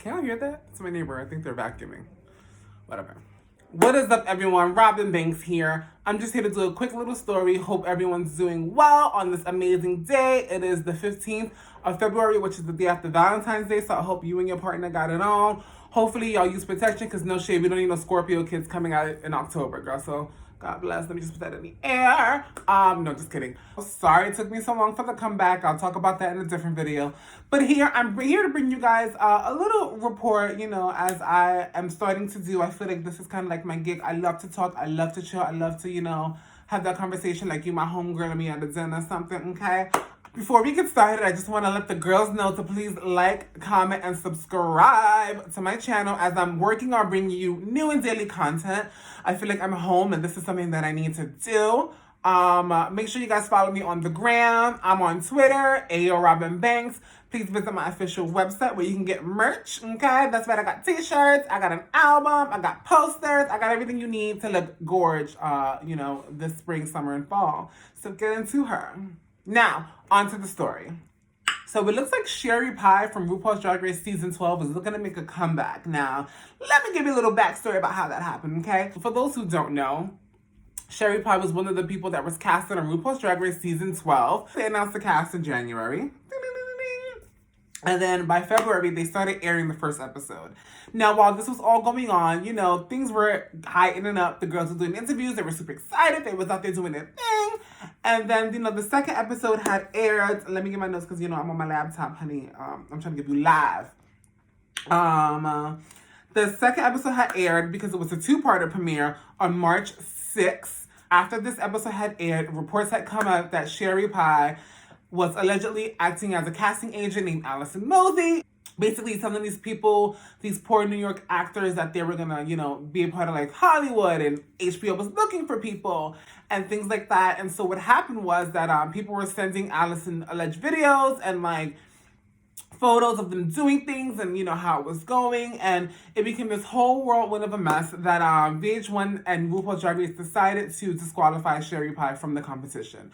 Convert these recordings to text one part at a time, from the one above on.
Can y'all hear that? It's my neighbor. I think they're vacuuming. Whatever. What is up, everyone? Robyn Banks here. I'm just here to do a quick little story. Hope everyone's doing well on this amazing day. It is the 15th of February, which is the day after Valentine's Day, so I hope you and your partner got it on. Hopefully, y'all use protection, because no shade, we don't need no Scorpio kids coming out in October, girl. So, God bless. Let me just put that in the air. No, just kidding. Sorry it took me so long for the comeback. I'll talk about that in a different video. But I'm here to bring you guys a little report, as I am starting to do. I feel like this is kind of like my gig. I love to talk. I love to chill. I love to, have that conversation like you my homegirl and me at a dinner or something, okay? Before we get started, I just want to let the girls know to please like, comment, and subscribe to my channel as I'm working on bringing you new and daily content. I feel like I'm home and this is something that I need to do. Make sure you guys follow me on the gram. I'm on Twitter, AyoRobynBanks. Please visit my official website where you can get merch, okay? That's right, I got t-shirts, I got an album, I got posters, I got everything you need to look gorge, this spring, summer, and fall. So get into her. Now, on to the story. So it looks like Sherry Pie from Rupaul's Drag Race Season 12 is looking to make a comeback. Now, let me give you a little backstory about how that happened, okay? For those who don't know, Sherry Pie was one of the people that was casted on Rupaul's Drag Race Season 12. They announced the cast in January. And then by February, they started airing the first episode. Now, while this was all going on, things were heightening up. The girls were doing interviews. They were super excited. They was out there doing their thing. And then, the second episode had aired. Let me get my notes because, I'm on my laptop, honey. I'm trying to give you live. The second episode had aired because it was a two-parter premiere on March 6th. After this episode had aired, reports had come out that Sherry Pie was allegedly acting as a casting agent named Allison Mosey, basically telling these people, these poor New York actors, that they were gonna, be a part of like Hollywood, and HBO was looking for people and things like that. And so what happened was that people were sending Allison alleged videos and like photos of them doing things and how it was going, and it became this whole whirlwind of a mess that VH1 and RuPaul's Drag Race decided to disqualify Sherry Pie from the competition.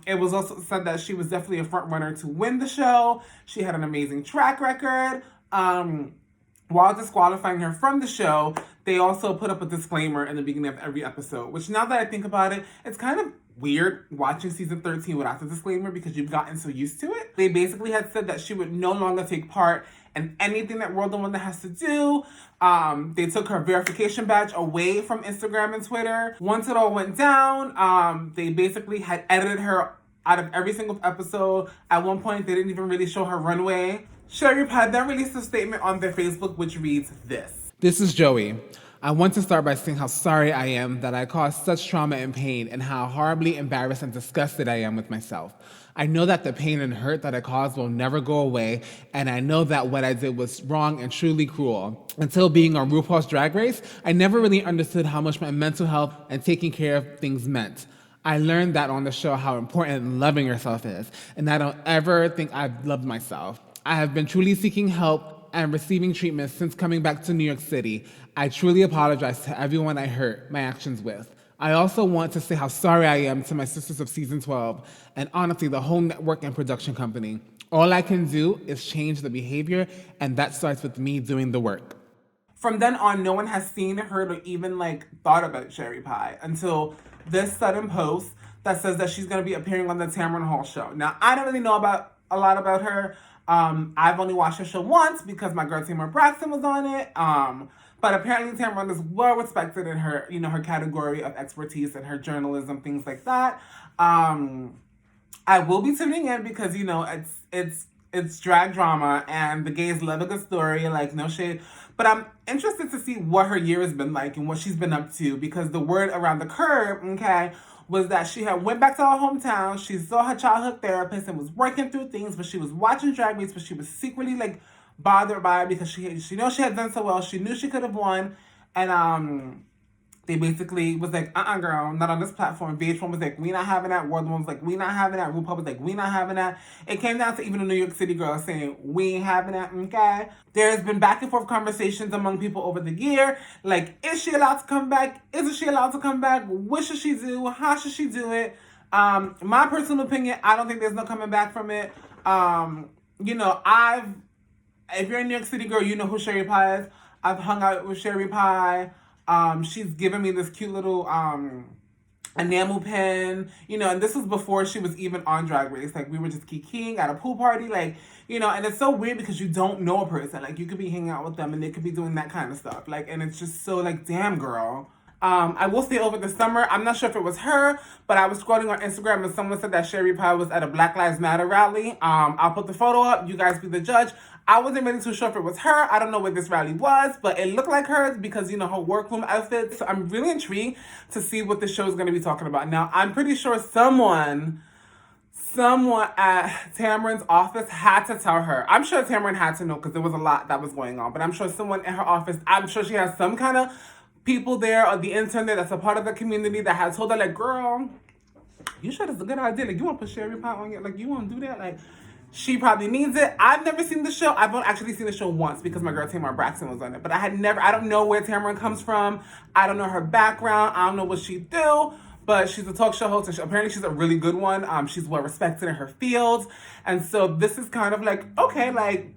It was also said that she was definitely a front runner to win the show. She had an amazing track record. While disqualifying her from the show, they also put up a disclaimer in the beginning of every episode, which now that I think about it, it's kind of weird watching season 13 without the disclaimer because you've gotten so used to it. They basically had said that she would no longer take part in anything that World of Wonder has to do. They took her verification badge away from Instagram and Twitter. Once it all went down, they basically had edited her out of every single episode. At one point, they didn't even really show her runway. Sherry Pie then released a statement on their Facebook which reads this. This is Joey. I want to start by saying how sorry I am that I caused such trauma and pain, and how horribly embarrassed and disgusted I am with myself. I know that the pain and hurt that I caused will never go away, and I know that what I did was wrong and truly cruel. Until being on RuPaul's Drag Race, I never really understood how much my mental health and taking care of things meant. I learned that on the show how important loving yourself is, and I don't ever think I've loved myself. I have been truly seeking help and receiving treatment since coming back to New York City. I truly apologize to everyone I hurt my actions with. I also want to say how sorry I am to my sisters of season 12, and honestly, the whole network and production company. All I can do is change the behavior, and that starts with me doing the work. From then on, no one has seen, heard, or even thought about Sherry Pie until this sudden post that says that she's going to be appearing on the Tamron Hall Show. Now, I don't really know a lot about her. I've only watched her show once because my girl Tamron Braxton was on it. But apparently Tamron is well respected in her, her category of expertise and her journalism, things like that. I will be tuning in because, it's drag drama and the gays love a good story, no shade. But I'm interested to see what her year has been like and what she's been up to, because the word around the curb, was that she had went back to her hometown. She saw her childhood therapist and was working through things, but she was watching Drag Race, but she was secretly bothered by it because she knows she had done so well. She knew she could have won, and they basically was like, girl, not on this platform. VH1 was like, we not having that. World One was like, we not having that. RuPaul was like, we not having that. It came down to even a New York City girl saying, we ain't having that, okay? There's been back and forth conversations among people over the year. Is she allowed to come back? Isn't she allowed to come back? What should she do? How should she do it? My personal opinion, I don't think there's no coming back from it. I've if you're in New York City, girl, you know who Sherry Pie is. I've hung out with Sherry Pie. She's given me this cute little enamel pin, you know, and this was before she was even on Drag Race. Like, we were just kikiing at a pool party, like, you know, and it's so weird because you don't know a person. Like, you could be hanging out with them and they could be doing that kind of stuff. Like, and it's just so, like, damn, girl. I will say over the summer, I'm not sure if it was her, but I was scrolling on Instagram and someone said that Sherry Pie was at a Black Lives Matter rally. I'll put the photo up. You guys be the judge. I wasn't really too sure if it was her. I don't know what this rally was, but it looked like hers because, you know, her workroom outfit. So I'm really intrigued to see what the show is going to be talking about. Now, I'm pretty sure someone at Tamron's office had to tell her. I'm sure Tamron had to know because there was a lot that was going on, but I'm sure someone in her office, I'm sure she has some kind of people there or the intern there that's a part of the community that has told her, like, girl, you sure that's a good idea? Like, you want to put Sherry Pie on your, like, you want to do that? Like, she probably needs it. I've never seen the show. I've actually seen the show once because my girl Tamron Braxton was on it. But I don't know where Tamron comes from. I don't know her background. I don't know what she do. But she's a talk show host, and apparently she's a really good one. She's well respected in her field. And so this is kind of like, okay, like,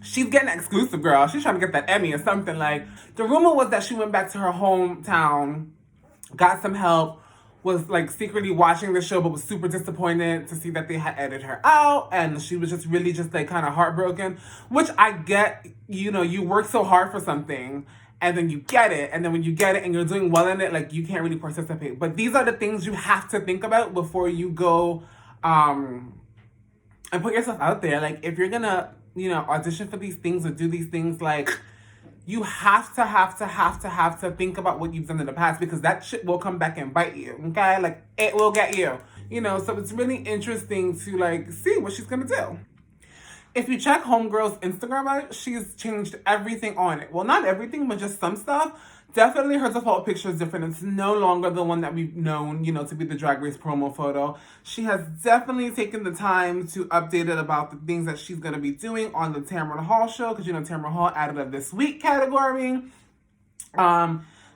she's getting an exclusive, girl. She's trying to get that Emmy or something. Like, the rumor was that she went back to her hometown, got some help, was like secretly watching the show, but was super disappointed to see that they had edited her out, and she was just really just like kind of heartbroken, which I get. You know, you work so hard for something and then you get it, and then when you get it and you're doing well in it, like, you can't really participate. But these are the things you have to think about before you go and put yourself out there. Like, if you're gonna, you know, audition for these things or do these things, like, you have to think about what you've done in the past, because that shit will come back and bite you, okay? Like, it will get you, you know? So it's really interesting to, like, see what she's gonna do. If you check Homegirl's Instagram out, she's changed everything on it. Well, not everything, but just some stuff. Definitely her default picture is different. It's no longer the one that we've known, you know, to be the Drag Race promo photo. She has definitely taken the time to update it about the things that she's going to be doing on the Tamron Hall Show, because, you know, Tamron Hall added a This Week category.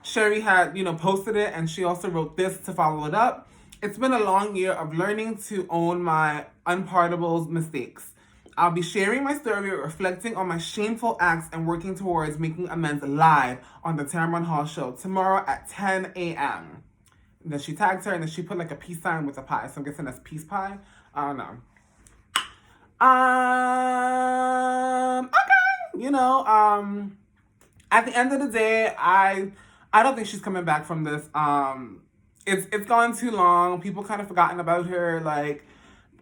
Sherry had, you know, posted it, and she also wrote this to follow it up. It's been a long year of learning to own my unpardonables mistakes. I'll be sharing my story, reflecting on my shameful acts, and working towards making amends live on the Tamron Hall Show tomorrow at 10 a.m. And then she tagged her, and then she put like a peace sign with a pie. So I'm guessing that's peace pie. I don't know. Okay. You know, at the end of the day, I don't think she's coming back from this. It's gone too long. People kind of forgotten about her. Like,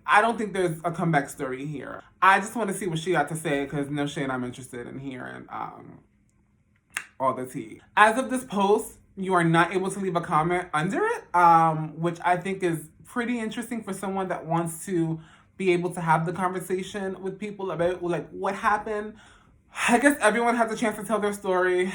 I don't think there's a comeback story here. I just want to see what she got to say, because no shade, I'm interested in hearing all the tea. As of this post, you are not able to leave a comment under it, which I think is pretty interesting for someone that wants to be able to have the conversation with people about, like, what happened. I guess everyone has a chance to tell their story.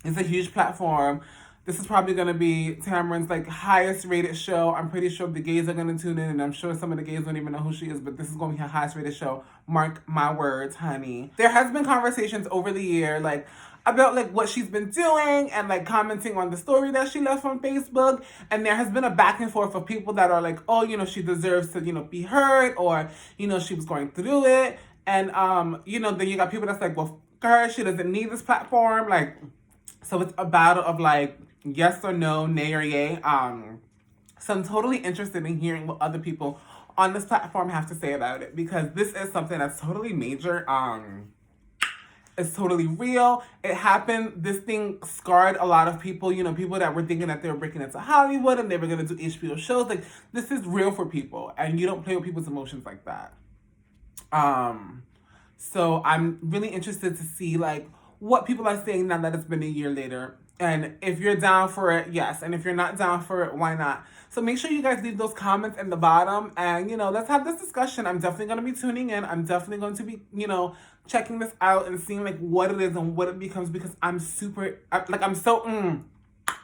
It's a huge platform. This is probably going to be Tamron's, like, highest rated show. I'm pretty sure the gays are going to tune in, and I'm sure some of the gays don't even know who she is, but this is going to be her highest rated show. Mark my words, honey. There has been conversations over the year, like, about, like, what she's been doing and, like, commenting on the story that she left on Facebook. And there has been a back and forth of people that are like, oh, you know, she deserves to, you know, be heard, or, you know, she was going through it. And, you know, then you got people that's like, well, f her, she doesn't need this platform. Like, so it's a battle of, like, yes or no, nay or yay. So I'm totally interested in hearing what other people on this platform have to say about it, because this is something that's totally major. It's totally real. It happened. This thing scarred a lot of people, you know, people that were thinking that they were breaking into Hollywood and they were going to do HBO shows. Like, this is real for people, and you don't play with people's emotions like that. So I'm really interested to see, like, what people are saying now that it's been a year later. And if you're down for it, yes. And if you're not down for it, why not? So make sure you guys leave those comments in the bottom. And, you know, let's have this discussion. I'm definitely going to be tuning in. I'm definitely going to be, you know, checking this out and seeing, like, what it is and what it becomes. Because I'm super, I'm so,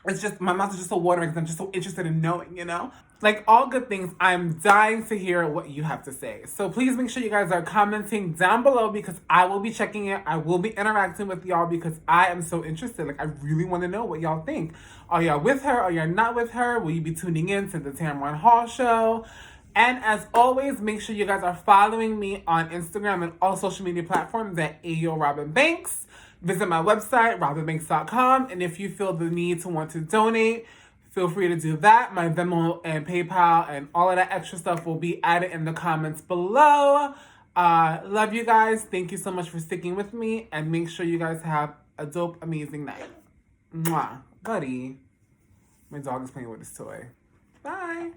it's just, my mouth is just so watering because I'm just so interested in knowing, you know? Like, all good things, I'm dying to hear what you have to say. So please make sure you guys are commenting down below, because I will be checking it. I will be interacting with y'all, because I am so interested. Like, I really want to know what y'all think. Are y'all with her? Are y'all not with her? Will you be tuning in to the Tamron Hall Show? And as always, make sure you guys are following me on Instagram and all social media platforms at AyoRobynBanks. Visit my website, RobynBanks.com. And if you feel the need to want to donate, feel free to do that. My Venmo and PayPal and all of that extra stuff will be added in the comments below. Love you guys. Thank you so much for sticking with me. And make sure you guys have a dope, amazing night. Mwah. Buddy. My dog is playing with his toy. Bye.